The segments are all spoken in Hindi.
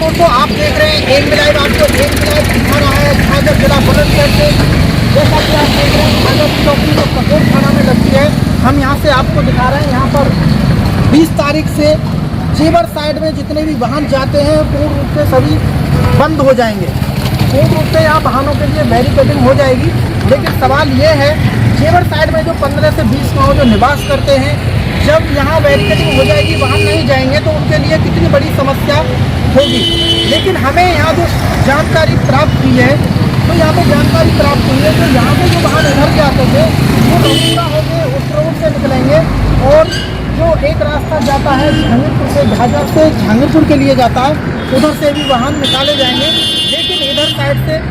दोस्तों आप देख रहे हैं एम लाइव, आपको एम लाइव दिखा रहा है झाझर जिला बुलंदशहर से। जैसा कि आप देख रहे हैं झाझर की चौकी जो ककोर थाना में लगती है, हम यहाँ से आपको दिखा रहे हैं। यहाँ पर 20 तारीख से जेवर साइड में जितने भी वाहन जाते हैं पूर्ण रूप से सभी बंद हो जाएंगे। पूर्ण रूप से यहाँ वाहनों के लिए बैरिकेडिंग हो जाएगी। लेकिन सवाल ये है, जेवर साइड में जो 15 से 20 गाँव जो निवास करते हैं, जब यहाँ बैरिकेडिंग हो जाएगी, वाहन नहीं जाएंगे तो उनके लिए कितनी बड़ी समस्या होगी। लेकिन हमें यहाँ जो जानकारी प्राप्त हुई है, तो यहाँ पे जानकारी प्राप्त हुई है कि यहाँ पे जो वाहन इधर जाते थे वो रउरा होके उस रोड से निकलेंगे और जो एक रास्ता जाता है जहांगीरपुर से, झाझर से जहांगीरपुर के लिए जाता है, उधर से भी वाहन निकाले जाएंगे। लेकिन इधर साइड से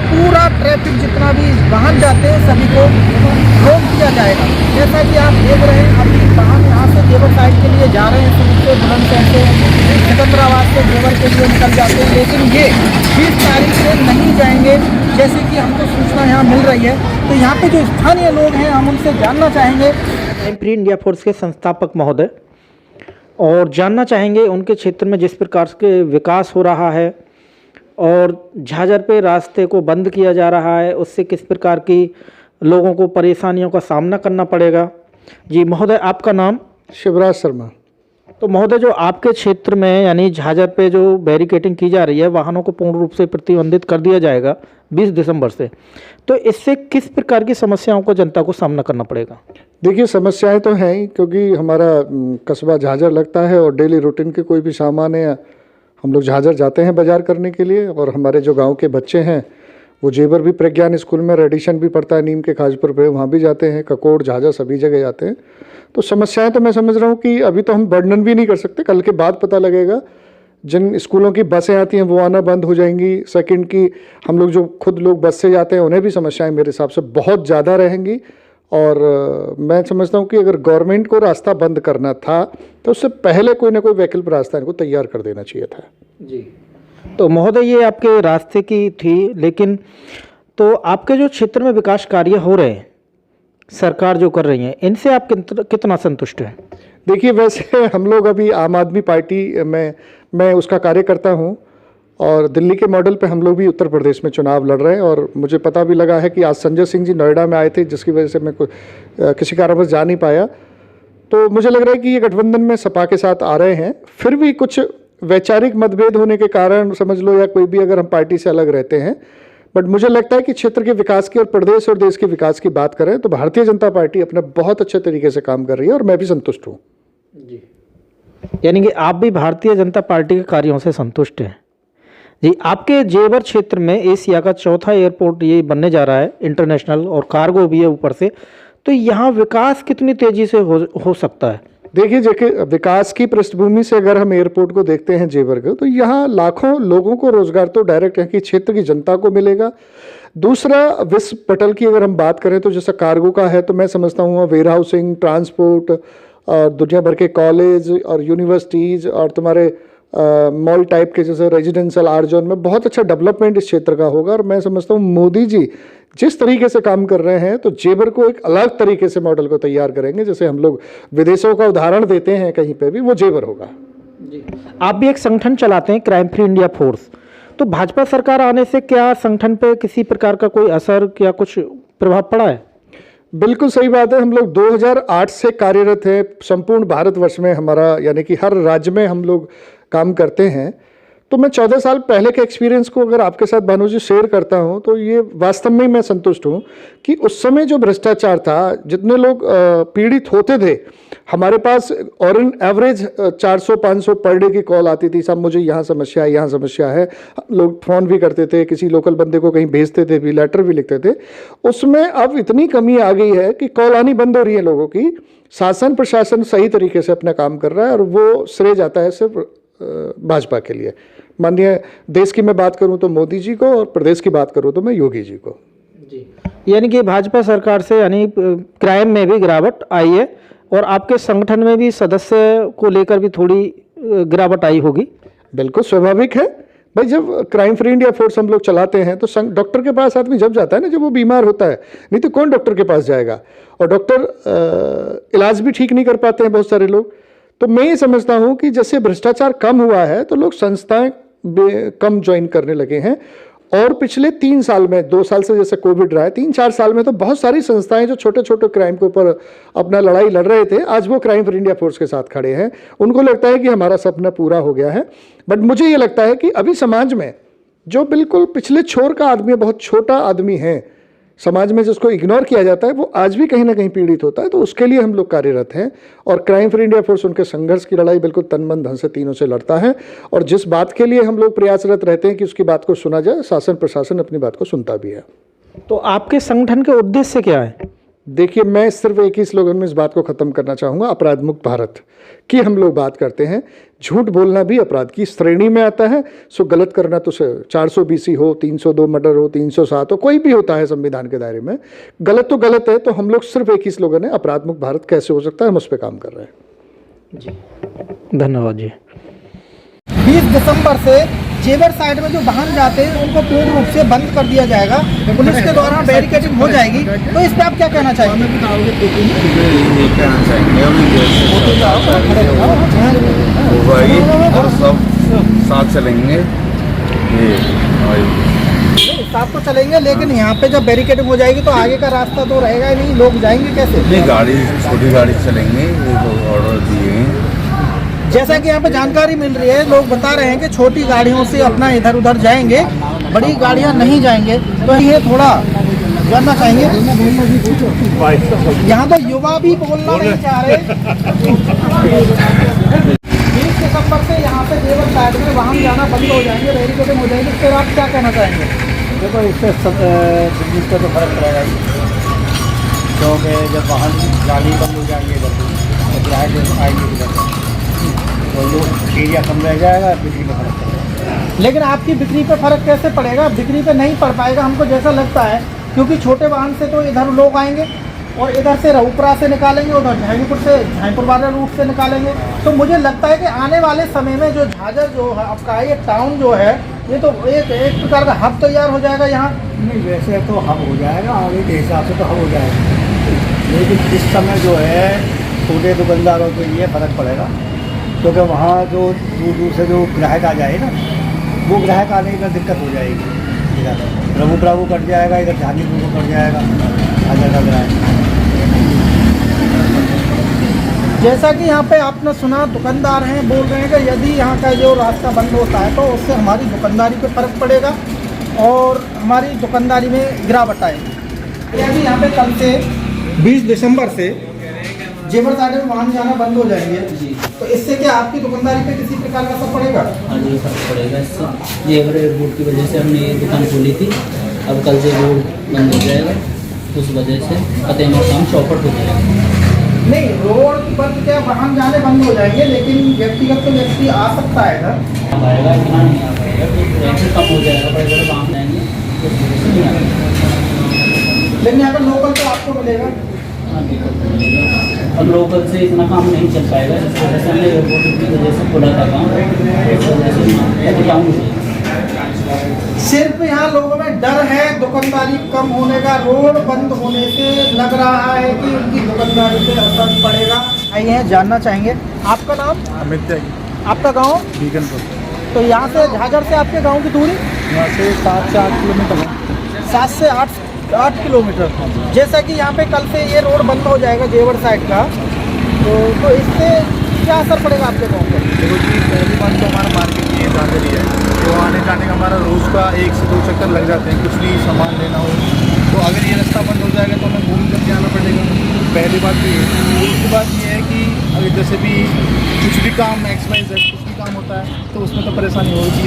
पूरा ट्रैफिक जितना भी वाहन जाते हैं सभी को रोक दिया जाएगा। जैसा कि आप देख रहे हैं, अभी वाहन यहाँ से जेवर साइड के लिए जा रहे हैं, शुरू से बुलंदशहर से सिकंदराबाद से जेवर के लिए निकल जाते हैं। लेकिन ये 20 तारीख से नहीं जाएंगे, जैसे कि हमको सूचना यहाँ मिल रही है। तो यहाँ पे जो स्थानीय लोग हैं, हम उनसे जानना चाहेंगे। फ्री इंडिया फोर्स के संस्थापक महोदय, और जानना चाहेंगे उनके क्षेत्र में जिस प्रकार के विकास हो रहा है और झाझर पे रास्ते को बंद किया जा रहा है, उससे किस प्रकार की लोगों को परेशानियों का सामना करना पड़ेगा। जी महोदय, आपका नाम? शिवराज शर्मा। तो महोदय, जो आपके क्षेत्र में यानी झाझर पे जो बैरिकेडिंग की जा रही है, वाहनों को पूर्ण रूप से प्रतिबंधित कर दिया जाएगा 20 दिसंबर से, तो इससे किस प्रकार की समस्याओं को जनता को सामना करना पड़ेगा? देखिए, समस्याएं तो हैं ही, क्योंकि हमारा कस्बा झाझर लगता है और डेली रूटीन के कोई भी सामान है, हम लोग झाझर जाते हैं बाजार करने के लिए। और हमारे जो गांव के बच्चे हैं वो जेवर भी प्रज्ञान स्कूल में रेडिशन भी पढ़ता है नीम के खाजपुर पे, वहाँ भी जाते हैं, ककोड़ झाझर सभी जगह जाते हैं। तो समस्याएं तो मैं समझ रहा हूँ कि अभी तो हम वर्णन भी नहीं कर सकते, कल के बाद पता लगेगा। जिन स्कूलों की बसें आती हैं वो आना बंद हो जाएंगी। सेकंड की, हम लोग जो खुद लोग बस से जाते हैं उन्हें भी समस्याएं मेरे हिसाब से बहुत ज़्यादा रहेंगी। और मैं समझता हूँ कि अगर गवर्नमेंट को रास्ता बंद करना था तो उससे पहले कोई ना कोई वैकल्पिक रास्ता इनको तैयार कर देना चाहिए था। जी, तो महोदय ये आपके रास्ते की थी, लेकिन तो आपके जो क्षेत्र में विकास कार्य हो रहे हैं, सरकार जो कर रही है, इनसे आप कितना संतुष्ट हैं? देखिए, वैसे हम लोग अभी आम आदमी पार्टी में मैं उसका कार्यकर्ता हूँ और दिल्ली के मॉडल पे हम लोग भी उत्तर प्रदेश में चुनाव लड़ रहे हैं। और मुझे पता भी लगा है कि आज संजय सिंह जी नोएडा में आए थे, जिसकी वजह से मैं किसी कारणवश जा नहीं पाया। तो मुझे लग रहा है कि ये गठबंधन में सपा के साथ आ रहे हैं। फिर भी कुछ वैचारिक मतभेद होने के कारण समझ लो, या कोई भी अगर हम पार्टी से अलग रहते हैं, बट मुझे लगता है कि क्षेत्र के विकास की और प्रदेश और देश के विकास की बात करें तो भारतीय जनता पार्टी अपना बहुत अच्छे तरीके से काम कर रही है और मैं भी संतुष्ट हूँ। जी, यानी कि आप भी भारतीय जनता पार्टी के कार्यों से संतुष्ट हैं। जी, आपके जेवर क्षेत्र में एशिया का चौथा एयरपोर्ट ये बनने जा रहा है, इंटरनेशनल, और कार्गो भी है ऊपर से, तो यहाँ विकास कितनी तेजी से हो सकता है? देखिए, विकास की पृष्ठभूमि से अगर हम एयरपोर्ट को देखते हैं जेवर को, तो यहाँ लाखों लोगों को रोजगार तो डायरेक्ट यहाँ की क्षेत्र की जनता को मिलेगा। दूसरा, विश्व पटल की अगर हम बात करें तो जैसा कार्गो का है, तो मैं समझता हूँ वेयर हाउसिंग, ट्रांसपोर्ट और दुनिया भर के कॉलेज और यूनिवर्सिटीज़ और तुम्हारे मॉल टाइप के जैसे रेजिडेंशियल आर जोन में बहुत अच्छा डेवलपमेंट इस क्षेत्र का होगा। और मैं समझता हूँ मोदी जी जिस तरीके से काम कर रहे हैं, तो जेवर को एक अलग तरीके से मॉडल को तैयार करेंगे। जैसे हम लोग विदेशों का उदाहरण देते हैं कहीं पे भी, वो जेवर होगा। जी, आप भी एक संगठन चलाते हैं, क्राइम फ्री इंडिया फोर्स, तो भाजपा सरकार आने से क्या संगठन पे किसी प्रकार का कोई असर या कुछ प्रभाव पड़ा है? बिल्कुल सही बात है। हम लोग 2008 से कार्यरत हैं संपूर्ण भारतवर्ष में, हमारा यानी कि हर राज्य में हम लोग काम करते हैं। तो मैं 14 साल पहले के एक्सपीरियंस को अगर आपके साथ भानु जी शेयर करता हूं, तो ये वास्तव में मैं संतुष्ट हूं कि उस समय जो भ्रष्टाचार था, जितने लोग पीड़ित होते थे, हमारे पास और इन एवरेज 400-500 पर डे की कॉल आती थी, सब मुझे यहाँ समस्या है, यहाँ समस्या है। लोग फ़ोन भी करते थे, किसी लोकल बंदे को कहीं भेजते थे भी, लेटर भी लिखते थे। उसमें अब इतनी कमी आ गई है कि कॉल आनी बंद हो रही है लोगों की। शासन प्रशासन सही तरीके से अपना काम कर रहा है और वो श्रेय जाता है सिर्फ भाजपा के लिए। माननीय देश की मैं बात करूं तो मोदी जी को, और प्रदेश की बात करूं तो मैं योगी जी को। जी, यानी कि भाजपा सरकार से यानी क्राइम में भी गिरावट आई है और आपके संगठन में भी सदस्य को लेकर भी थोड़ी गिरावट आई होगी। बिल्कुल स्वाभाविक है भाई, जब क्राइम फ्री इंडिया फोर्स हम लोग चलाते हैं तो डॉक्टर के पास आदमी जब जाता है ना, जब वो बीमार होता है, नहीं तो कौन डॉक्टर के पास जाएगा। और डॉक्टर इलाज भी ठीक नहीं कर पाते हैं बहुत सारे लोग। तो मैं ये समझता हूँ कि जैसे भ्रष्टाचार कम हुआ है तो लोग संस्थाएं कम ज्वाइन करने लगे हैं। और पिछले 3 साल में, 2 साल से जैसे कोविड रहा है, 3-4 साल में तो बहुत सारी संस्थाएं जो छोटे छोटे क्राइम के ऊपर अपना लड़ाई लड़ रहे थे, आज वो क्राइम फॉर इंडिया फोर्स के साथ खड़े हैं। उनको लगता है कि हमारा सपना पूरा हो गया है। बट मुझे ये लगता है कि अभी समाज में जो बिल्कुल पिछले छोर का आदमी, बहुत छोटा आदमी है समाज में, जिसको इग्नोर किया जाता है, वो आज भी कहीं ना कहीं पीड़ित होता है। तो उसके लिए हम लोग कार्यरत हैं और क्राइम फॉर इंडिया फोर्स उनके संघर्ष की लड़ाई बिल्कुल तन मन धन से तीनों से लड़ता है। और जिस बात के लिए हम लोग प्रयासरत रहते हैं कि उसकी बात को सुना जाए, शासन प्रशासन अपनी बात को सुनता भी है। तो आपके संगठन के उद्देश्य क्या है? देखिए, मैं सिर्फ एक ही स्लोगन में इस बात को ख़त्म करना चाहूँगा, अपराध मुक्त भारत की हम लोग बात करते हैं। झूठ बोलना भी अपराध की श्रेणी में आता है। सो गलत करना तो 420 हो, 302 मर्डर हो, 307 हो, कोई भी होता है संविधान के दायरे में। गलत तो गलत है। तो हम लोग सिर्फ एक ही स्लोगन है, अपराध मुक्त भारत कैसे हो सकता है, हम उस पर काम कर रहे हैं। जी धन्यवाद जी। 20 दिसंबर से जेवर साइड में जो वाहन जाते हैं उनको पूर्ण रूप से बंद कर दिया जाएगा, पुलिस के द्वारा बैरिकेडिंग हो जाएगी। तो इस पे आप क्या कहना चाहेंगे? और सब साथ चलेंगे, साथ तो चलेंगे, लेकिन यहाँ पे जब बैरिकेडिंग हो जाएगी तो आगे का रास्ता तो रहेगा ही नहीं, लोग जाएंगे कैसे? नहीं, गाड़ी, छोटी गाड़ी चलेंगे, ये तो ऑर्डर दिए हैं। जैसा कि यहाँ पे जानकारी मिल रही है, लोग बता रहे हैं कि छोटी गाड़ियों से अपना इधर उधर जाएंगे, बड़ी गाड़ियाँ नहीं जाएंगे। तो ये थोड़ा जानना चाहेंगे। यहाँ तो युवा भी बोलना नहीं चाह रहे। 20 दिसंबर से यहाँ से जेवर साइड में वाहन जाना बंद हो जाएंगे, बैरिकेडिंग हो जाएगी। फिर आप क्या कहना चाहेंगे? देखो, इससे बिजनेस का तो फर्क पड़ेगा, क्योंकि जब वाहन गाड़ी बंद हो जाएंगे इधर तो ग्राहक आएंगे इधर, तो लोग एरिया कम रह जाएगा, बिक्री में फर्क पड़ेगा। लेकिन आपकी बिक्री पे फर्क कैसे पड़ेगा? बिक्री पे नहीं पड़ पाएगा हमको जैसा लगता है, क्योंकि छोटे वाहन से तो इधर लोग आएंगे और इधर से रऊपुरा से निकालेंगे, उधर झांझीपुर से, झांझीपुर वाले रूट से निकालेंगे। तो मुझे लगता है कि आने वाले समय में जो झाझर जो है आपका ये टाउन जो है, ये तो एक प्रकार का हब तैयार हो जाएगा यहाँ। नहीं, वैसे तो हब हो जाएगा, आगे के हिसाब से तो हब हो जाएगा, लेकिन इस समय जो है छोटे दुकानदारों के लिए फ़र्क पड़ेगा, क्योंकि वहाँ जो दूर दूर से जो ग्राहक आ जाए ना, वो ग्राहक आने की दिक्कत हो जाएगी। रघुपुरा को कट जाएगा, इधर झांझीपुर को कट जाएगा हजार का ग्राहक। जैसा कि यहाँ पे आपने सुना, दुकानदार हैं बोल रहे हैं कि यदि यहाँ का जो रास्ता बंद होता है तो उससे हमारी दुकानदारी पे फर्क पड़ेगा और हमारी दुकानदारी में गिरावट आएगी। यदि यहाँ पे कल से 20 दिसंबर से जेवर साइड में वाहन जाना बंद हो जाएंगे जी, तो इससे क्या आपकी दुकानदारी पे किसी प्रकार का असर पड़ेगा? हाँ जी, फर्क पड़ेगा इससे। जेवर एयरपोर्ट की वजह से हमने ये दुकान खोली थी, अब कल से रोड बंद हो जाएगा, उस वजह से पते में काम चौपट हो जाएगा। नहीं, रोड पर क्या वाहन जाने बंद हो जाएंगे, लेकिन व्यक्तिगत तो व्यक्ति आ सकता है इधर, आएगा, इतना नहीं आ पाएगा, तो ट्रैफिक कम हो जाएगा, बड़े बड़े वाहन जाएंगे तो नहीं आएगा। लेकिन यहाँ पर लोकल तो आपको मिलेगा। हाँ, दिक्कत मिलेगा। अब लोकल से इतना काम नहीं चल पाएगा, इस वजह से हमने एयरपोर्ट की वजह से खुला था काम, इस वजह से डाउन हो जाएगा। सिर्फ यहाँ लोगों में डर है दुकानदारी कम होने का, रोड बंद होने से लग रहा है कि उनकी दुकानदारी पे असर पड़ेगा। आइए हैं, जानना चाहेंगे। आपका नाम? अमित त्यागी, आपका गांव? बीगनपुर। तो यहाँ से झाझर से आपके गांव की दूरी? यहाँ से 7 से 8 किलोमीटर है। 7 से 8 किलोमीटर। जैसा कि यहाँ पे कल से ये रोड बंद हो जाएगा जेवर साइड का, तो इससे क्या असर पड़ेगा आपके गाँव पर? देखो जी, पहली बात तो हमारा मार्केट ये ज़्यादा ही है, तो आने जाने का हमारा रोज़ का 1 से 2 चक्कर लग जाते हैं, कुछ भी सामान लेना हो। तो अगर ये रास्ता बंद हो जाएगा तो हमें घूम कर के आना पड़ेगा, पहली बात तो ये। दूसरी बात ये है कि अगर जैसे भी कुछ भी काम XYZ कुछ भी काम होता है तो उसमें तो परेशानी होगी।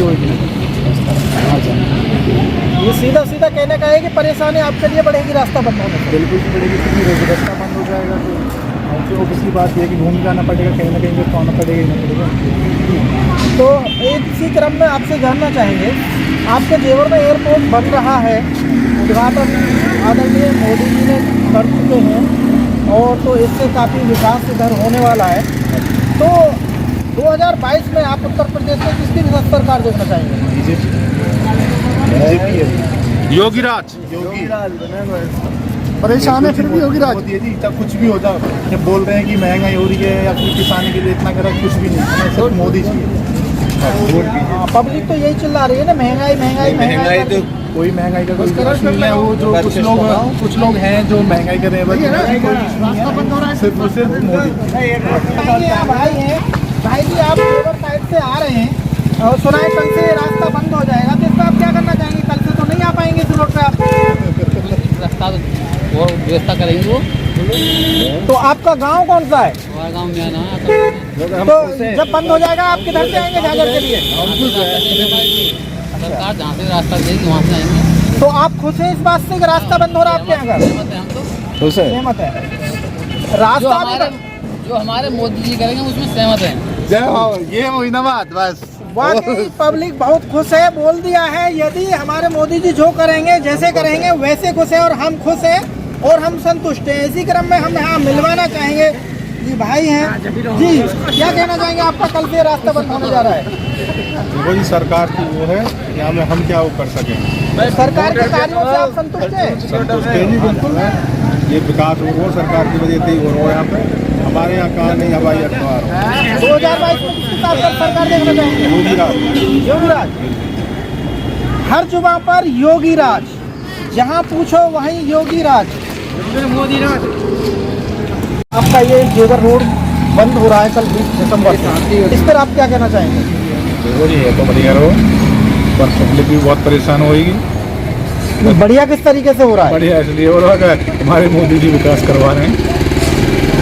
ये सीधा सीधा कहने का है कि परेशानी आपके लिए बढ़ेगी रास्ता बंद होने से। बिल्कुल भी पड़ेगी, क्योंकि रास्ता बंद हो जाएगा तो ऑब्वियसली बात ये है कि घूम जाना पड़ेगा, कहीं ना कहीं तो आना पड़ेगा ही ना पड़ेगा। तो एक इसी क्रम में आपसे जानना चाहेंगे, आपके जेवर में एयरपोर्ट बन रहा है, उद्घाटन आदरणीय मोदी जी ने कर चुके हैं, और तो इससे काफ़ी विकास इधर होने वाला है। तो 2022 में आप उत्तर प्रदेश में किसकी सरकार देखना चाहेंगे? योगी राज परेशान है फिर भी योगी राज। होती है जी, चाहे कुछ भी हो जाए, जब बोल रहे हैं कि महंगाई हो रही है या फिर किसानी के लिए इतना करा, कुछ भी नहीं, हमें सिर्फ मोदी जी। पब्लिक तो यही चिल्ला रही है ना, महंगाई महंगाई महंगाई तो कोई महंगाई का कोई कुछ नहीं है। वो जो कुछ लोग हैं जो महंगाई कर रहे हैं, रास्ता बंद हो रहा है सिर्फ और सिर्फ मोदी। भाई हैं भाई जी, आप लेबर साइड से आ रहे हैं और सुना है कल से रास्ता बंद हो जाएगा, तो इसका आप क्या करना चाहेंगे? कल से तो नहीं आ पाएंगे इस रोड पे आप। रास्ता वो व्यवस्था करेंगे वो। तो आपका गांव कौन सा है? हमारा गाँव में आना है तो जब बंद हो जाएगा आप किधर से आएंगे झाझर के लिए? सरकार जहाँ से रास्ता देगी वहाँ से आएंगे। तो आप खुश हैं इस बात से कि रास्ता बंद हो रहा है आपके यहाँ? सहमत है हम तो। सहमत है। रास्ता जो हमारे मोदी जी करेंगे उसमें सहमत है। जय हो, ये हुई ना बात बस। वाकई पब्लिक बहुत खुश है, बोल दिया है यदि हमारे मोदी जी जो करेंगे जैसे करेंगे वैसे खुश है और हम खुश हैं और हम संतुष्ट हैं। इसी क्रम में हम यहाँ मिलवाना चाहेंगे जी, भाई हैं जी, क्या कहना चाहेंगे? आपका कल से रास्ता बंद होने जा रहा है। देखो जी, सरकार की वो है, यहाँ में हम क्या वो कर सकें। सरकार के कार्यों से आप संतुष्ट हैं? संतुष्ट है जी, बिल्कुल है। ये विकास हो सरकार की वजह से ही हो रहा है यहाँ पे। हमारे यहाँ कहाँ नहीं हवाई अड्डा 2022 में किसके साथ सरकार देखना चाहेंगे? योगी राज। योगी राज, हर जुबां पर योगी राज, जहाँ पूछो वहीं योगी राज, मोदी राज। आपका ये जेवर रोड बंद हो रहा है कल 20 दिसंबर से, इस पर आप क्या कहना चाहेंगे? देखो जी, ये तो बढ़िया रहो, पर पब्लिक भी बहुत परेशान होगी। बढ़िया किस तरीके से हो रहा है? बढ़िया इसलिए हो रहा है कि हमारे मोदी जी विकास करवा रहे हैं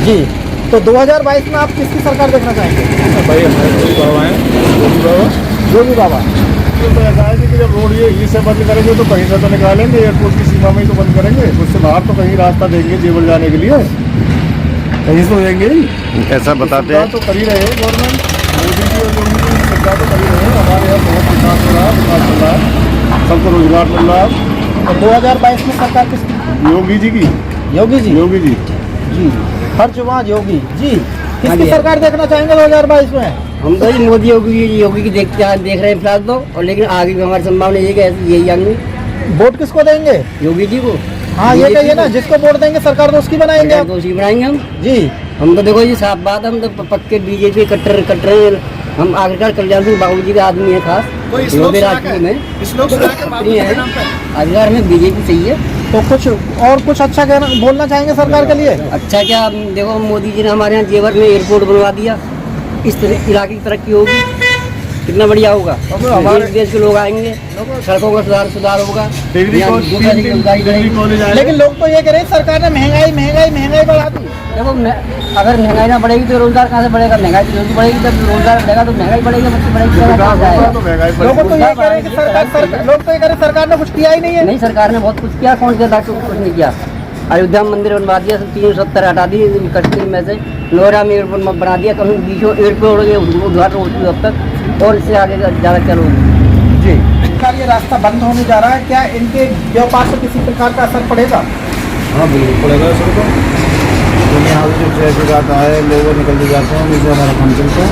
जी। तो 2022 में आप किसकी सरकार देखना चाहेंगे? भाई। हमारे योगी बाबा हैं, योगी बाबा। योगी बाबा। तो ऐसा है कि जब रोड ये से बंद करेंगे तो कहीं से तो निकालेंगे, एयरपोर्ट की सीमा में ही तो बंद करेंगे, उससे बाहर तो कहीं रास्ता देंगे जेवर जाने के लिए, कहीं तो देंगे ही। ऐसा बताते हैं तो कर ही रहे गवर्नमेंट, मोदी जी और योगी जी सरकार तो कर ही रहे हैं। हमारे यहाँ बहुत विकास हो रहा है, विकास चल रहा है, सबको रोजगार मिल रहा है। तो 2022 में सरकार किसकी? योगी जी की। योगी जी। योगी जी जी, हर जुबां योगी जी। किसकी सरकार देखना चाहेंगे 2022 में? हम तो जी मोदी योगी की देख रहे हैं फिलहाल तो, और लेकिन आगे भी हमारी संभावना यही आदमी। वोट किसको देंगे? योगी जी को। हाँ, ये कहिए ना, जिसको वोट देंगे सरकार तो उसकी बनाएंगे आप। तो उसी बनाएंगे हम जी। हम तो देखो जी साफ बात है, हम तो पक्के बीजेपी कट्टर हम आखिरकार कल्याण सिंह बाबू जी के आदमी है खास योगी राजपूत में आखिरकार में बीजेपी सही है। तो कुछ और कुछ अच्छा कहना बोलना चाहेंगे सरकार के लिए? अच्छा क्या, देखो मोदी जी ने हमारे यहाँ जेवर में एयरपोर्ट बनवा दिया, इस तरह इलाके की तरक्की होगी, कितना बढ़िया होगा। हमारे देश के लोग आएंगे, सड़कों का सुधार होगा। लेकिन लोग तो ये कह रहे हैं सरकार ने महंगाई बढ़ा दी। देखो अगर महंगाई ना बढ़ेगी तो रोजगार कहाँ से बढ़ेगा? महंगाई तो जल्दी बढ़ेगी, जब रोजगार बढ़ेगा तो महंगाई बढ़ेगी, बच्चे बढ़ेगी। लोग तो ये कह रहे हैं कि सरकार ने कुछ किया ही नहीं है। नहीं, सरकार ने बहुत कुछ किया, कौन किया? कुछ नहीं किया। अयोध्या में मंदिर बनवा दिया, 370 हटा दिए कश्मीर में से, लोहरा में एयरपोर्ट बना दिया, कहीं बीचों एयरपोर्ट उद्घाटन हो चुका अब तक, और इससे आगे ज़्यादा क्या होगी जी। इनका ये रास्ता बंद होने जा रहा है, क्या इनके व्यापार पर किसी प्रकार का असर पड़ेगा? हाँ बिल्कुल पड़ेगा सर। तो यहाँ से जो ट्रैफिक आता है, लोग निकल के जाते हैं, जिससे हमारा काम चलता है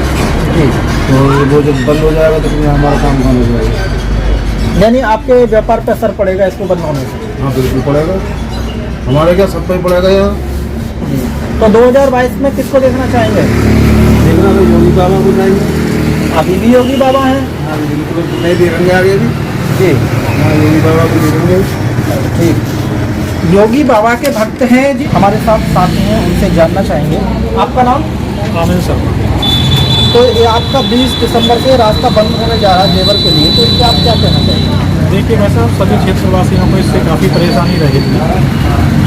जी। तो वो जब बंद हो जाएगा तो फिर हमारा काम बंद हो जाएगा। यानी आपके व्यापार पर असर पड़ेगा इसको बंद होने से? हाँ बिल्कुल पड़ेगा, हमारे क्या सब पे पड़ेगा यहाँ। तो 2022 में किसको देखना चाहेंगे? देखना तो योगी बाबा को जाएंगे। अभी भी योगी बाबा हैं? हाँ बिल्कुल, नहीं देखेंगे आगे भी जी। हाँ, योगी बाबा को देखेंगे। ठीक, योगी बाबा के भक्त हैं जी, हमारे साथ साथी हैं, उनसे जानना चाहेंगे। आपका नाम? आमिर शर्मा। तो ये आपका 20 दिसंबर से रास्ता बंद होने जा रहा है जेवर के लिए, तो इससे आप क्या कहना चाहेंगे? देखिए वैसा सभी क्षेत्रवासियों को इससे काफ़ी परेशानी रहेगी,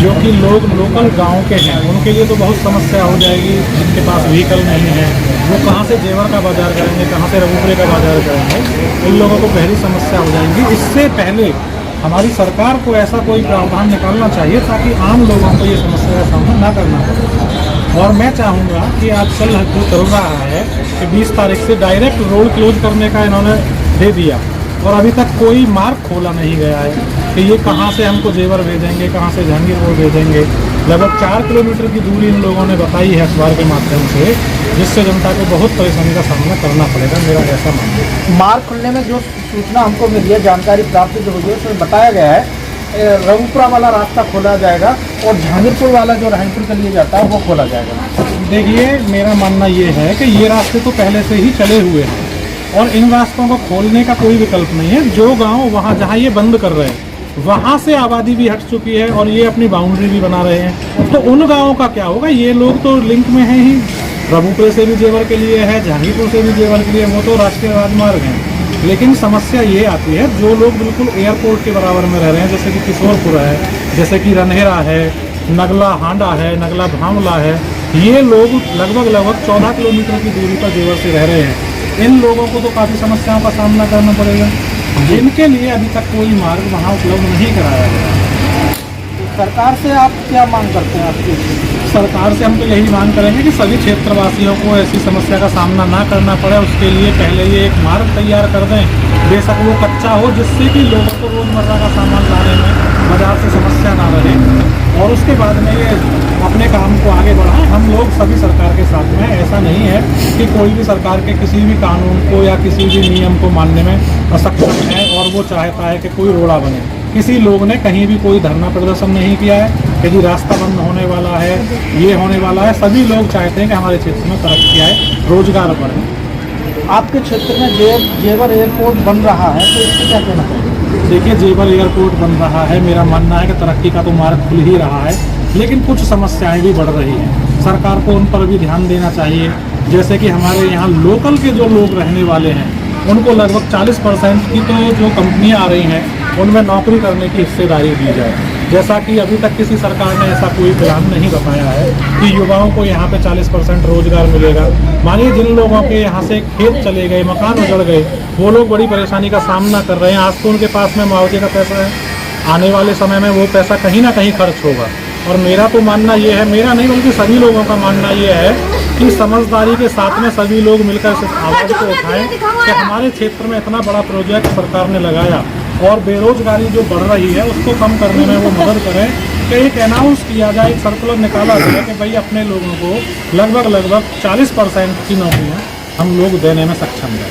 जो कि लोग लोकल गांव के हैं उनके लिए तो बहुत समस्या हो जाएगी। जिनके पास व्हीकल नहीं है वो कहां से जेवर का बाजार करेंगे, कहां से रघुपुरे का बाजार करेंगे, उन लोगों को पहली समस्या हो जाएगी। इससे पहले हमारी सरकार को ऐसा कोई प्रावधान निकालना चाहिए ताकि आम लोगों को ये समस्या का सामना ना करना पड़े। और मैं चाहूँगा कि आजकल जो चल रहा है कि 20 तारीख से डायरेक्ट रोड क्लोज करने का इन्होंने दे दिया, और अभी तक कोई मार्ग खोला नहीं गया है कि ये कहाँ से हमको जेवर भेजेंगे, कहाँ से जहांगीरपुर भेजेंगे। लगभग 4 किलोमीटर की दूरी इन लोगों ने बताई है अखबार के माध्यम से, जिससे जनता को बहुत परेशानी का सामना करना पड़ेगा, मेरा ऐसा मानना है। मार्ग खुलने में जो सूचना हमको मिली है, जानकारी प्राप्त जो हुई है, उसमें बताया गया है रघुपुरा वाला रास्ता खोला जाएगा और जहांगीरपुर वाला जो रायपुर के लिए जाता है वो खोला जाएगा। देखिए मेरा मानना ये है कि ये रास्ते तो पहले से ही चले हुए हैं, और इन रास्तों को खोलने का कोई विकल्प नहीं है। जो गांव वहाँ जहाँ ये बंद कर रहे हैं वहाँ से आबादी भी हट चुकी है और ये अपनी बाउंड्री भी बना रहे हैं, तो उन गाँवों का क्या होगा? ये लोग तो लिंक में हैं ही, प्रभुपुर से भी जेवर के लिए है, जहांगीरपुर से भी जेवर के लिए, वो तो राष्ट्रीय राजमार्ग हैं। लेकिन समस्या ये आती है जो लोग बिल्कुल एयरपोर्ट के बराबर में रह रहे हैं, जैसे कि किशोरपुर है, जैसे कि रनहेरा है, नगला हांडा है, नगला भामला है, ये लोग लगभग 14 किलोमीटर की दूरी पर जेवर से रह रहे हैं। इन लोगों को तो काफ़ी समस्याओं का सामना करना पड़ेगा, जिनके लिए अभी तक कोई मार्ग वहाँ उपलब्ध नहीं कराया गया। सरकार से आप क्या मांग करते हैं? आपकी सरकार से हम तो यही मांग करेंगे कि सभी क्षेत्रवासियों को ऐसी समस्या का सामना ना करना पड़े, उसके लिए पहले ये एक मार्ग तैयार कर दें, बेशक वो कच्चा हो, जिससे कि लोगों को रोज़मर्रा का सामान लाने में बाजार से समस्या ना रहे, और उसके बाद में ये अपने काम को आगे बढ़ाएं। हम लोग सभी सरकार के साथ में, ऐसा नहीं है कि कोई भी सरकार के किसी भी कानून को या किसी भी नियम को मानने में असक्षम है और वो चाहता है कि कोई रोड़ा बने। किसी लोग ने कहीं भी कोई धरना प्रदर्शन नहीं किया है कि जी रास्ता बंद होने वाला है, ये होने वाला है। सभी लोग चाहते हैं कि हमारे क्षेत्र में तरक्की आए, रोजगार बढ़े। आपके क्षेत्र में जेवर एयरपोर्ट बन रहा है, तो इससे क्या कहना चाहिए? देखिए, जेवर एयरपोर्ट बन रहा है, मेरा मानना है कि तरक्की का तो मार्ग खुल ही रहा है, लेकिन कुछ समस्याएं भी बढ़ रही हैं। सरकार को उन पर भी ध्यान देना चाहिए। जैसे कि हमारे यहाँ लोकल के जो लोग रहने वाले हैं उनको लगभग 40% की तो जो कंपनियाँ आ रही हैं उनमें नौकरी करने की हिस्सेदारी दी जाए। जैसा कि अभी तक किसी सरकार ने ऐसा कोई प्लान नहीं बताया है कि युवाओं को यहाँ पे 40% रोजगार मिलेगा। मानिए जिन लोगों के यहाँ से खेत चले गए, मकान उजड़ गए, वो लोग बड़ी परेशानी का सामना कर रहे हैं। आज तो उनके पास में मुआवजे का पैसा है, आने वाले समय में वो पैसा कहीं ना कहीं खर्च होगा। और मेरा तो मानना ये है, मेरा नहीं बल्कि सभी लोगों का मानना ये है कि समझदारी के साथ में सभी लोग मिलकर इस आवाज़ को उठाएं कि हमारे क्षेत्र में इतना बड़ा प्रोजेक्ट सरकार ने लगाया और बेरोजगारी जो बढ़ रही है उसको कम करने में वो मदद करें कि एक अनाउंस किया जाए, एक सर्कुलर निकाला जाए कि भाई अपने लोगों को लगभग 40% की नौकरियाँ हम लोग देने में सक्षम हैं।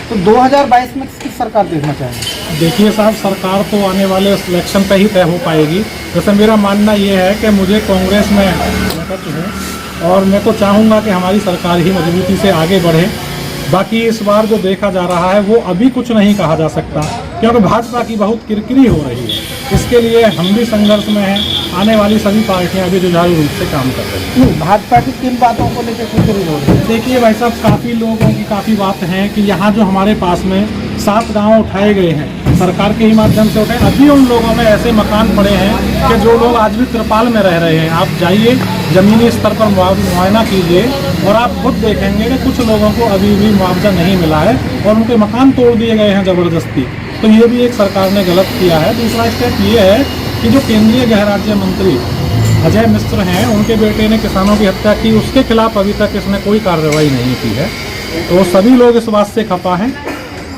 तो 2022 में किसकी सरकार देखना चाहेंगे? देखिए साहब, सरकार तो आने वाले इलेक्शन पे ही तय हो पाएगी। जैसे मेरा मानना ये है कि मुझे कांग्रेस में हूँ और मैं तो चाहूँगा कि हमारी सरकार ही मजबूती से आगे बढ़े। बाकी इस बार जो देखा जा रहा है वो अभी कुछ नहीं कहा जा सकता, क्योंकि भाजपा की बहुत किरकिरी हो रही है। इसके लिए हम भी संघर्ष में हैं। आने वाली सभी पार्टियां भी जुझारू रूप से काम कर रही हैं। भाजपा की किन बातों को लेकर किरकिरी हो रही है? देखिए भाई साहब, काफ़ी लोगों की काफ़ी बात है कि यहाँ जो हमारे पास में 7 गाँव उठाए गए हैं, सरकार के ही माध्यम से उठाए। अभी उन लोगों में ऐसे मकान पड़े हैं कि जो लोग आज भी त्रिपाल में रह रहे हैं। आप जाइए, ज़मीनी स्तर पर मुआयना कीजिए और आप खुद देखेंगे कि कुछ लोगों को अभी भी मुआवजा नहीं मिला है और उनके मकान तोड़ दिए गए हैं ज़बरदस्ती। तो ये भी एक सरकार ने गलत किया है। दूसरा स्टेप ये है कि जो केंद्रीय गृह राज्य मंत्री अजय मिश्र हैं, उनके बेटे ने किसानों की हत्या की, उसके खिलाफ अभी तक इसने कोई कार्रवाई नहीं की है। तो सभी लोग इस बात से खफा हैं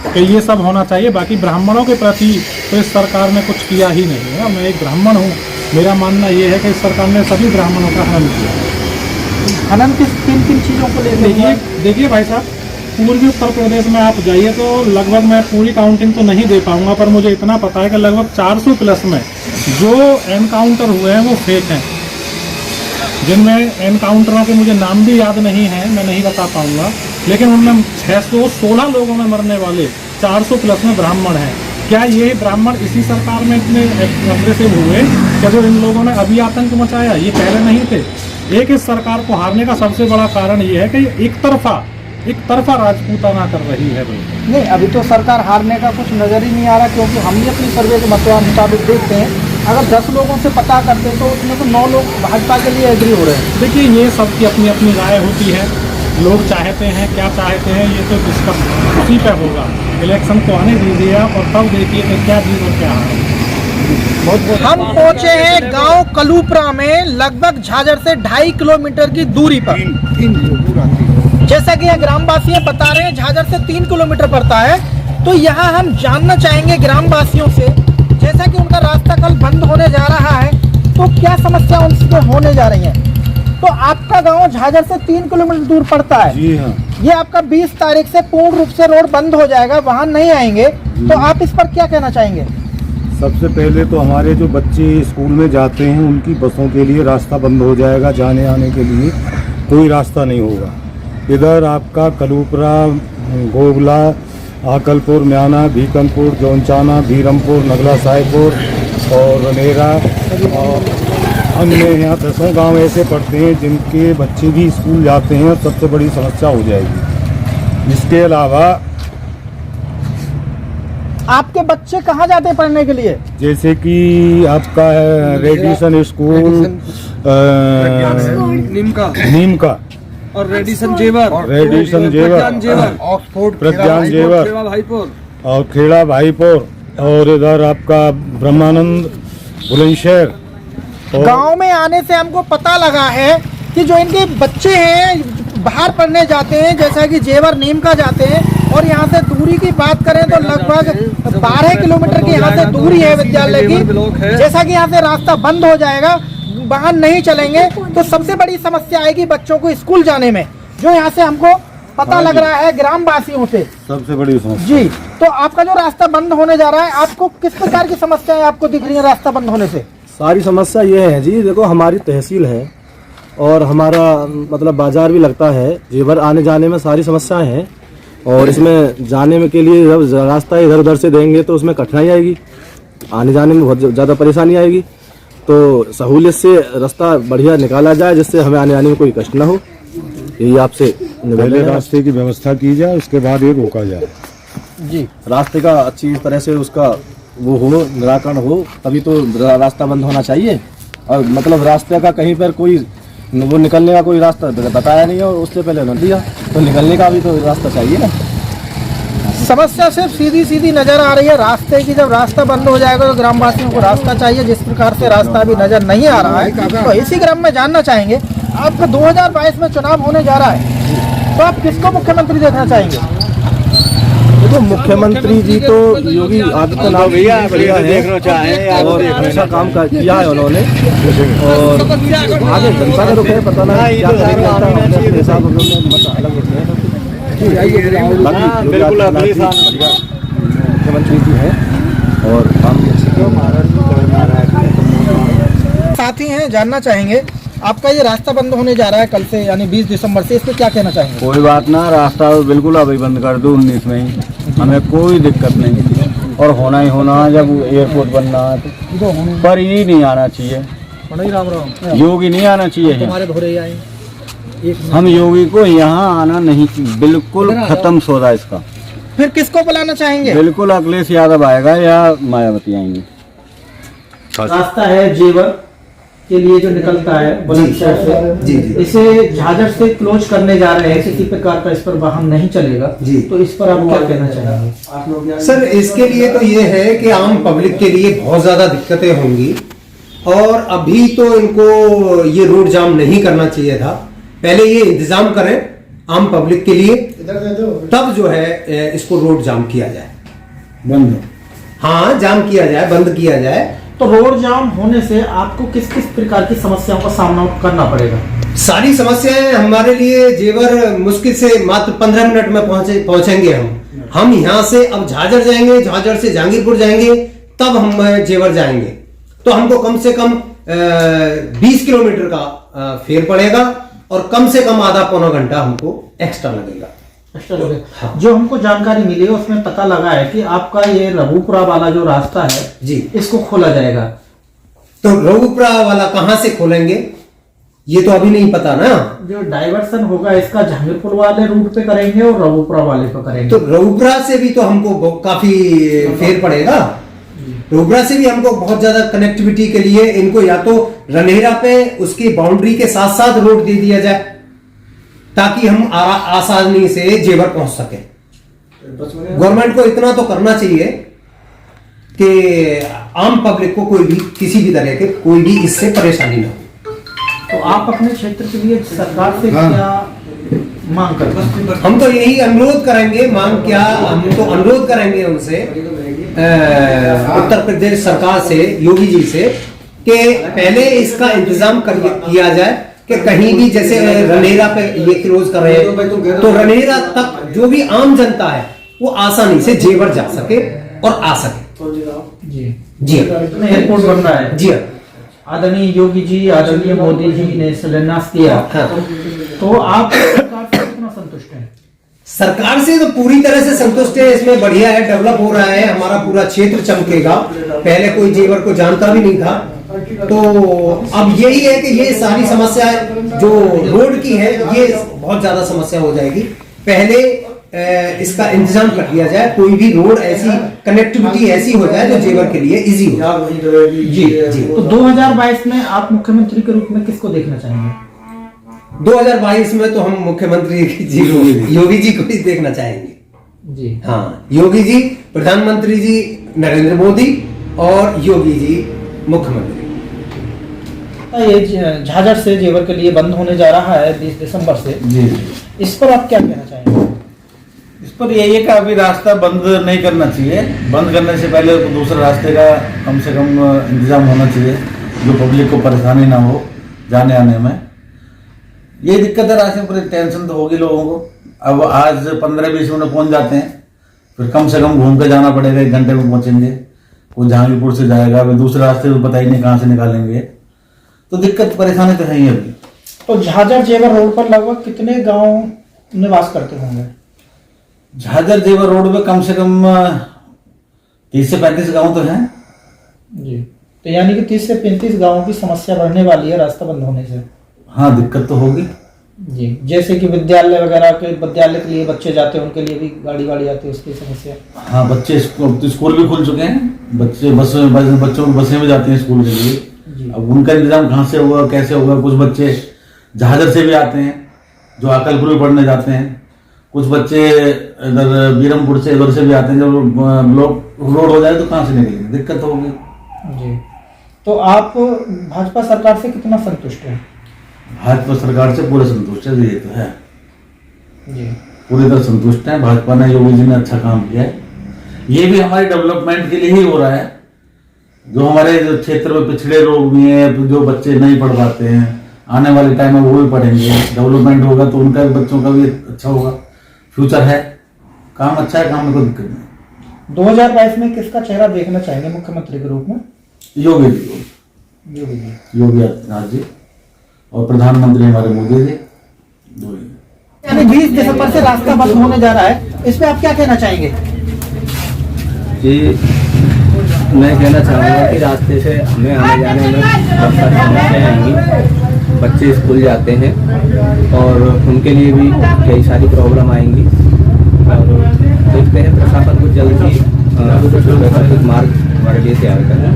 कि ये सब होना चाहिए। बाकी ब्राह्मणों के प्रति तो इस सरकार ने कुछ किया ही नहीं है। मैं एक ब्राह्मण हूँ, मेरा मानना ये है कि इस सरकार ने सभी ब्राह्मणों का हनन किया। हनन किन किन चीज़ों को लेकर? देखिए भाई साहब, पूर्वी उत्तर प्रदेश में आप जाइए तो लगभग, मैं पूरी काउंटिंग तो नहीं दे पाऊंगा, पर मुझे इतना पता है कि लगभग 400 प्लस में जो एनकाउंटर हुए हैं वो फेक हैं। जिनमें एनकाउंटरों के मुझे नाम भी याद नहीं है, मैं नहीं बता पाऊंगा, लेकिन उनमें 616 लोगों में मरने वाले 400 प्लस में ब्राह्मण हैं। क्या ये ब्राह्मण इसी सरकार में इतने अग्रेसिव हुए क्या जो इन लोगों ने अभी आतंक मचाया? ये पहले नहीं थे। एक इस सरकार को हारने का सबसे बड़ा कारण ये है कि ये एक तरफा राजपूताना कर रही है। नहीं, अभी तो सरकार हारने का कुछ नज़र ही नहीं आ रहा, क्योंकि हम भी अपनी सर्वे के मुताबिक देखते हैं, अगर 10 लोगों से पता करते हैं तो उसमें तो 9 लोग भाजपा के लिए एग्री हो रहे हैं। देखिए, ये सबकी अपनी अपनी राय होती है। लोग चाहते हैं, क्या चाहते हैं, ये तो डिस्कस उसी पे होगा। इलेक्शन को आने दीजिए आप और तब देखिए कि क्या जीत और क्या हार। हम पहुंचे हैं गांव कलूपरा में, लगभग झाझर से 2.5 किलोमीटर की दूरी पर। जैसा कि यहाँ ग्रामवासी बता रहे हैं, झाझर से 3 किलोमीटर पड़ता है। तो यहाँ हम जानना चाहेंगे ग्रामवासियों से, जैसा कि उनका रास्ता कल बंद होने जा रहा है, तो क्या समस्या उनसे होने जा रही है। तो आपका गांव झाझर से 3 किलोमीटर दूर पड़ता है। जी हाँ। ये आपका 20 तारीख से पूर्ण रूप से रोड बंद हो जाएगा, वाहन नहीं आएंगे, तो आप इस पर क्या कहना चाहेंगे? सबसे पहले तो हमारे जो बच्चे स्कूल में जाते हैं उनकी बसों के लिए रास्ता बंद हो जाएगा, जाने आने के लिए कोई रास्ता नहीं होगा। इधर आपका कलूपरा गोगला, आकलपुर, म्याना, भीकनपुर, जौनचाना, भीरमपुर, नगला साहिबपुर और रनेरा और अन्य यहाँ 10 गांव ऐसे पड़ते हैं जिनके बच्चे भी स्कूल जाते हैं और सबसे बड़ी समस्या हो जाएगी। इसके अलावा आपके बच्चे कहाँ जाते हैं पढ़ने के लिए? जैसे कि आपका है रेडिसन स्कूल, नीम का और रेडिसन जेवर, ऑक्सफोर्ड, प्रज्ञान जेवर और खेड़ा भाईपुर और इधर आपका ब्रह्मानंद, बुलंदशहर। गांव में आने से हमको पता लगा है कि जो इनके बच्चे हैं बाहर पढ़ने जाते हैं, जैसा कि जेवर, नीम का जाते हैं, और यहाँ से दूरी की बात करें तो लगभग 12 किलोमीटर की यहाँ से दूरी है विद्यालय की। जैसा कि यहाँ से रास्ता बंद हो जाएगा, वाहन नहीं चलेंगे, तो सबसे बड़ी समस्या आएगी बच्चों को स्कूल जाने में, जो यहाँ से हमको पता लग रहा है ग्रामवासियों से। सबसे बड़ी समस्या जी, तो आपका जो रास्ता बंद होने जा रहा है, आपको किस प्रकार की समस्याएं आपको दिख रही है रास्ता बंद होने से? सारी समस्या ये है जी, देखो हमारी तहसील है और हमारा मतलब बाजार भी लगता है, जेवर आने जाने में सारी समस्याएं हैं और इसमें जाने में के लिए जब रास्ता इधर उधर से देंगे तो उसमें कठिनाई आएगी, आने जाने में बहुत ज़्यादा परेशानी आएगी। तो सहूलियत से रास्ता बढ़िया निकाला जाए जिससे हमें आने जाने में कोई कष्ट ना हो, यही आपसे पहले रास्ते की व्यवस्था की जाए, उसके बाद ये रोका जाए। जी, रास्ते का अच्छी तरह से उसका वो हो, निराकरण हो, तभी तो रास्ता बंद होना चाहिए। और मतलब रास्ते का कहीं पर कोई वो निकलने का कोई रास्ता बताया नहीं है और उससे पहले न दिया, तो निकलने का भी तो रास्ता चाहिए ना। समस्या सिर्फ सीधी सीधी नजर आ रही है रास्ते की। जब रास्ता बंद हो जाएगा तो ग्रामवासियों को रास्ता चाहिए, जिस प्रकार से रास्ता अभी नजर नहीं आ रहा है। तो इसी क्रम में जानना चाहेंगे, आपका 2022 में चुनाव होने जा रहा है, तो आप किसको मुख्यमंत्री देखना चाहेंगे? देखो मुख्यमंत्री जी तो योगी आदित्यनाथ बढ़िया है और अच्छा काम किया है उन्होंने, और आगे जनता का रुख है, पता नहीं क्या करेंगे, अपने हिसाब मत अलग होते हैं। मुख्यमंत्री जी है और काम भी साथी हैं, जानना चाहेंगे आपका ये रास्ता बंद होने जा रहा है कल से, यानी 20 दिसंबर से, इस पे क्या कहना चाहेंगे? कोई बात ना, रास्ता बिल्कुल अभी बंद कर दो 19 में ही, हमें कोई दिक्कत नहीं, और होना ही होना, जब एयरपोर्ट बनना है तो पर ये नहीं आना चाहिए, योगी नहीं आना चाहिए, हम योगी को यहाँ आना नहीं चाहिए, बिल्कुल खत्म सौदा इसका। फिर किसको बुलाना चाहेंगे? बिल्कुल अखिलेश यादव आएगा या मायावती आएंगे। रास्ता है जेवर के लिए जो निकलता है बुलंदशहर से, जी। इसे झाझर से क्लोज करने जा रहे हैं, किसी प्रकार का इस पर वाहन नहीं चलेगा जी। तो इस पर आप क्या कहना चाहेंगे? सर, इसके लिए तो ये है कि आम पब्लिक के लिए बहुत ज्यादा दिक्कतें होंगी, और अभी तो इनको ये रोड जाम नहीं करना चाहिए था, पहले ये इंतजाम करें आम पब्लिक के लिए, तब जो है इसको रोड जाम किया जाए, बंद, हाँ जाम किया जाए, बंद किया जाए। तो रोड जाम होने से आपको किस किस प्रकार की समस्याओं का सामना करना पड़ेगा? सारी समस्याएं हमारे लिए, जेवर मुश्किल से मात्र 15 मिनट में पहुंचेंगे हम यहाँ से अब झाझर जाएंगे, झाझर से जहांगीरपुर जाएंगे, तब हम जेवर जाएंगे, तो हमको कम से कम 20 किलोमीटर का फेर पड़ेगा और कम से कम आधा पौना घंटा हमको एक्स्ट्रा लगेगा। हाँ। जो हमको जानकारी मिली है उसमें पता लगा है कि आपका ये रघुपुरा वाला जो रास्ता है जी, इसको खोला जाएगा। तो रघुपुरा वाला कहाँ से खोलेंगे ये तो अभी नहीं पता ना। जो डाइवर्सन होगा इसका जहांगीरपुर वाले रूट पे करेंगे और रघुपुरा वाले पे करेंगे। तो रघुपुरा से भी तो हमको काफी फेर पड़ेगा, रघुपुरा से भी हमको बहुत ज्यादा कनेक्टिविटी के लिए इनको या तो रनेरा पे उसकी बाउंड्री के साथ साथ रोड दे दिया जाए, ताकि हम आसानी से जेवर पहुंच सके। गवर्नमेंट को इतना तो करना चाहिए कि आम पब्लिक को कोई भी किसी भी तरह के कोई भी इससे परेशानी ना हो। तो आप अपने क्षेत्र के लिए सरकार से क्या मांग करते हैं? हम तो यही अनुरोध करेंगे, मांग क्या, हम तो अनुरोध करेंगे उनसे, उत्तर प्रदेश सरकार से, योगी जी से, कि पहले इसका इंतजाम किया जाए कि कहीं भी जैसे रनेरा पे ये क्लोज कर रहे हैं तो रनेरा तक जो भी आम जनता है वो आसानी से जेवर जा सके और आ सके। जी एयरपोर्ट बन रहा है। जी आदरणीय योगी जी, आदरणीय मोदी जी ने शिलान्यास किया, तो आप सरकार से कितना संतुष्ट हैं? सरकार से तो पूरी तरह से संतुष्ट है, इसमें बढ़िया है, डेवलप हो रहा है, हमारा पूरा क्षेत्र चमकेगा। पहले कोई जेवर को जानता भी नहीं था, तो अब यही है कि ये सारी समस्याएं जो रोड की है ये बहुत ज्यादा समस्या हो जाएगी। पहले इसका इंतजाम कर दिया जाए, कोई भी रोड ऐसी कनेक्टिविटी ऐसी हो जाए जो जेवर के लिए इजी हो। जी जी। तो 2022 में आप मुख्यमंत्री के रूप में किसको देखना चाहेंगे? 2022 में तो हम मुख्यमंत्री जी योगी जी को ही देखना चाहेंगे जी। हाँ, योगी जी प्रधानमंत्री जी नरेंद्र मोदी और योगी जी मुख्यमंत्री। ये झाझर से जेवर के लिए बंद होने जा रहा है 20 दिसंबर से जी। इस पर आप क्या कहना चाहेंगे? इस पर यही है कि अभी रास्ता बंद नहीं करना चाहिए। बंद करने से पहले दूसरे रास्ते का कम से कम इंतजाम होना चाहिए, जो पब्लिक को परेशानी ना हो जाने आने में। ये दिक्कत है, रास्ते पर टेंशन तो होगी लोगों को। अब आज 15-20 मिनट पहुंच जाते हैं, फिर कम से कम घूम के जाना पड़ेगा, 1 घंटे में पहुंचेंगे। कोई जहांगीरपुर से जाएगा, अभी दूसरे रास्ते तो पता ही नहीं कहाँ से निकालेंगे, तो दिक्कत परेशानी तो है ही अभी। तो झाझर जेवर रोड पर लगभग कितने गांव निवास करते होंगे? झाझर जेवर रोड पे कम से कम 30 से 35 गांव तो हैं जी। तो यानी कि 30 से 35 गांवों की समस्या बढ़ने वाली है रास्ता बंद होने से। हाँ, दिक्कत तो होगी जी। जैसे कि विद्यालय वगैरह के विद्यालय के लिए बच्चे जाते हैं, उनके लिए भी गाड़ी आती है, उसकी समस्या। हाँ, बच्चे स्कूल भी खुल चुके हैं, बच्चे बच्चों की बसें में जाते हैं स्कूल के लिए। अब उनका इंतजाम कहाँ से होगा, कैसे होगा? कुछ बच्चे झाझर से भी आते हैं जो अकलपुर में पढ़ने जाते हैं, कुछ बच्चे इधर बीरमपुर से इधर से भी आते हैं। जब ब्लॉक रोड हो जाए तो कहाँ से निकलेंगे, दिक्कत होगी जी। तो आप भाजपा सरकार से कितना संतुष्ट हैं? भाजपा सरकार से पूरे संतुष्ट है, ये तो है जी। पूरी तरह संतुष्ट है। भाजपा ने, योगी जी ने अच्छा काम किया है। ये भी हमारे डेवलपमेंट के लिए ही हो रहा है। जो हमारे जो क्षेत्र में पिछड़े लोग भी हैं, जो बच्चे नहीं पढ़ पाते हैं, आने वाले टाइम में वो भी पढ़ेंगे। डेवलपमेंट होगा तो उनका भी, बच्चों का भी अच्छा होगा, फ्यूचर है। काम अच्छा है, काम में कोई दिक्कत नहीं। 2022 में किसका चेहरा देखना चाहेंगे मुख्यमंत्री के रूप में? योगी जी, योगी आदित्यनाथ जी, और प्रधानमंत्री हमारे मोदी जी, दो ही। यानी 20 दिसंबर से रास्ता बंद होने जा रहा है, इस पे आप क्या कहना चाहेंगे? जी, मैं कहना चाहूँगा कि रास्ते से हमें आने जाने में बहुत सारी समस्याएँ आएंगी। बच्चे स्कूल जाते हैं और उनके लिए भी कई सारी प्रॉब्लम आएंगी, और देखते हैं प्रशासन को जल्द ही वैकल्पिक मार्ग हमारे लिए तैयार करना।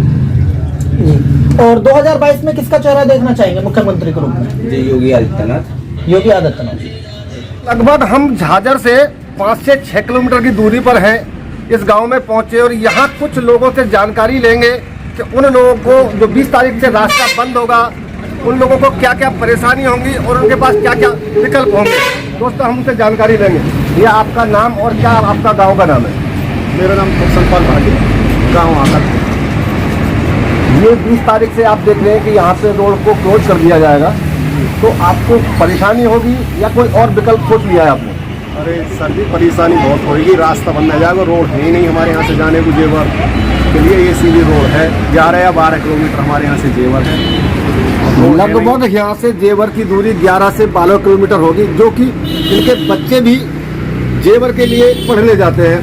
और 2022 में किसका चेहरा देखना चाहेंगे मुख्यमंत्री के रूप में? जी, योगी आदित्यनाथ। योगी आदित्यनाथ। लगभग हम झाझर से 5 से 6 किलोमीटर की दूरी पर हैं, इस गांव में पहुंचे और यहाँ कुछ लोगों से जानकारी लेंगे कि उन लोगों को जो 20 तारीख से रास्ता बंद होगा, उन लोगों को क्या क्या परेशानी होंगी और उनके पास क्या क्या विकल्प होंगे। दोस्तों, हम उनसे जानकारी लेंगे। ये आपका नाम और क्या आपका गांव का नाम है? मेरा नाम कुशलपाल भाटी, गाँव आकर। ये 20 तारीख से आप देख रहे हैं कि यहाँ से रोड को क्लोज कर दिया जाएगा, तो आपको परेशानी होगी या कोई और विकल्प सोच लिया है आपने? अरे सर जी, परेशानी बहुत होगी, रास्ता बंद हो जाएगा, रोड है ही नहीं हमारे यहाँ से जाने को जेवर के लिए। ये सीधी रोड है, 11 या 12 किलोमीटर हमारे यहाँ से जेवर है। लगभग यहाँ से जेवर की दूरी 11 से 12 किलोमीटर होगी, जो कि इनके बच्चे भी जेवर के लिए पढ़ने जाते हैं।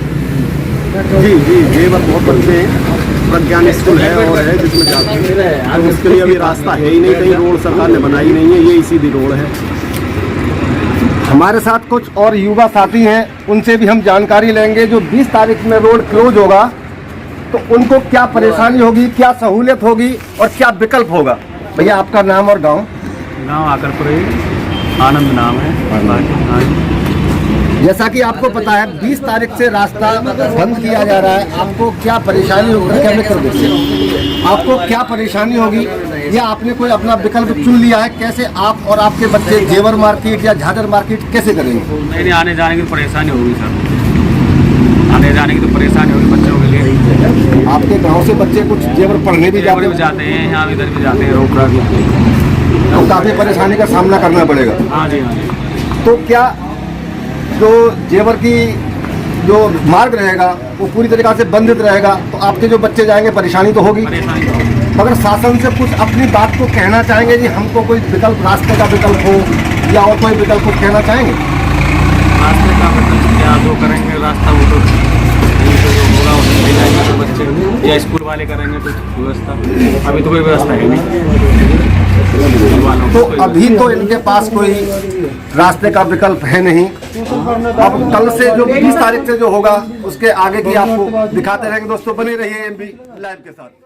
जी जी, जेवर बहुत बच्चे हैं, प्रज्ञान स्कूल है और है जिसमें जाते हैं, तो उसके लिए अभी रास्ता है ही नहीं, कहीं रोड सरकार ने बनाई नहीं है, ये सीधी रोड है। हमारे साथ कुछ और युवा साथी हैं, उनसे भी हम जानकारी लेंगे। जो 20 तारीख में रोड क्लोज होगा तो उनको क्या परेशानी होगी, क्या सहूलियत होगी और क्या विकल्प होगा। भैया, आपका नाम और गांव? गाँव आकलपुर, आनंद नाम है। जैसा कि आपको पता है 20 तारीख से रास्ता बंद किया जा रहा है, आपको क्या परेशानी होगी? आपको क्या परेशानी होगी या आपने कोई अपना विकल्प चुन लिया है? कैसे आप और आपके बच्चे जेवर मार्केट या झाझर मार्केट कैसे करेंगे? नहीं, आने जाने की परेशानी होगी सर, आने जाने की तो परेशानी होगी बच्चों के लिए। आपके गांव से बच्चे कुछ जेवर पढ़ने भी जाते हैं, यहाँ इधर भी जाते हैं, रोकड़ा भी, तो काफ़ी परेशानी का सामना करना पड़ेगा। हाँ जी, हाँ जी। तो क्या जो जेवर की जो मार्ग रहेगा वो पूरी तरीके से बंधित रहेगा, तो आपके जो बच्चे जाएंगे परेशानी तो होगी। अगर शासन से कुछ अपनी बात को कहना चाहेंगे, जी हमको कोई विकल्प, रास्ते का विकल्प हो या और कोई विकल्प कुछ कहना चाहेंगे? रास्ते का मतलब क्या जो करेंगे रास्ता वो तो जो होगा उसमें ले जाएंगे तो बच्चे या स्कूल वाले करेंगे तो व्यवस्था। अभी तो कोई व्यवस्था है नहीं स्कूल वालों तो को। अभी तो इनके पास कोई रास्ते का विकल्प है नहीं। अब कल से जो 20 तारीख से जो होगा उसके आगे की आपको दिखाते रहेंगे। दोस्तों बने रहिए MB लाइव के साथ।